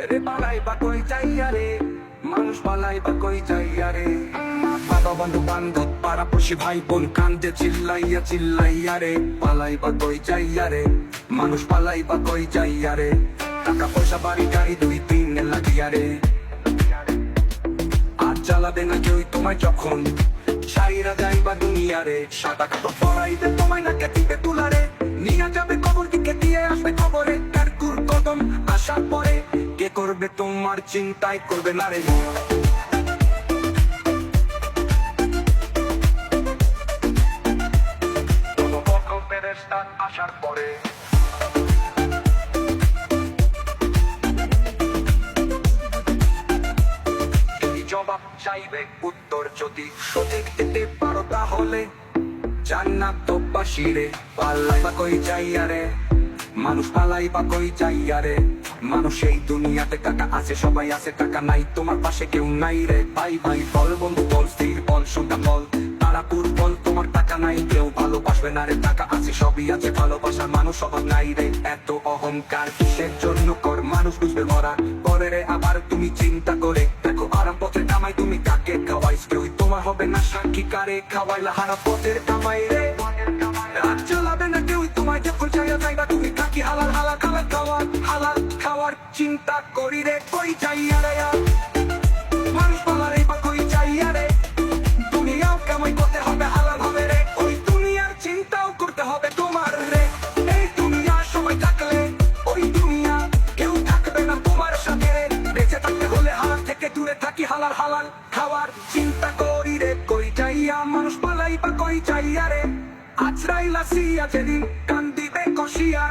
রে পালাই বা কই যাইয়া রে, মানুষ পালাই বা কই যাইয়া রে। বাবা বন্ধু বান্ধব পাড়া পড়শি ভাই বোন কান্দে চিল্লাইয়া চিল্লাইয়া রে, পালাই বা কই যাইয়া রে, মানুষ পালাই বা কই যাইয়া রে। টাকা পয়সা বাড়ি গাড়ি দুই তিন লাগিয়া রে, আর জ্বালাবে না কেউ তোমায় যখন সাইরা যাইবা দুনিয়ারে। সাদা কাপড় পরাইবে তোমায় না কেটিতে তুলারে, নিয়ে যাবে কবর দিকে দিয়ে আসবে খবরে। কারকুর কদম আসার পরে কে করবে তোমার চিন্তাই করবে না রে। আসার পরে জবাব চাইবে উত্তর যদি সঠিক দিতে পারো তাহলে জান্নাত তো বাসিরে। পালাই বা কই যাইয়া রে, মানুষ পালাই বা কই যাইয়া রে। মানুষ এই দুনিয়াতে টাকা আছে সবাই আছে, টাকা নাই তোমার পাশে কেউ নাই রে। ভাই ভাই বল, বন্ধু বল, স্থির বল, সোজা বল, তারাপুর বল, তোমার টাকা নাই কেউ ভালোবাসবে না রে। টাকা আছে সবই আছে, ভালোবাসার মানুষ অভাব নাই রে। এত অহংকার কিসের জন্য কর, মানুষ বুঝবে মরা পরে রে। আবার তুমি চিন্তা করে দেখো আরাম পথের কামাই তুমি কাকে খাওয়াইস, কেউ তোমার হবে না সাক্ষী কারে খাওয়াইলা হারা পথের কামাই রে। রাত চালাবে না কেউ তোমায় যখন চাইয়া যাইবা তুমি থাকি হালাল হালাল খাবার খাওয়ার, হালাল খাওয়ার চিন্তা করি রে কই যাইয়া রে। মানুষ পালারে বা কই যাইয়া রে, দুনিয়াও কামাই করতে হবে হালাল হবে রে। ওই দুনিয়ার চিন্তাও করতে হবে তোমার রে। এই দুনিয়া সবাই থাকলে ওই দুনিয়া কেউ থাকবে না তোমার সাথে রে। বেঁচে থাকতে হলে হালাল থেকে দূরে থাকি হালাল হালাল খাওয়ার চিন্তা করি রে কই যাইয়া। মানুষ পালাই বা কই যাইয়া রে, আছড়াইলা সিয়া যেদিন কান্দিবে কষিয়া।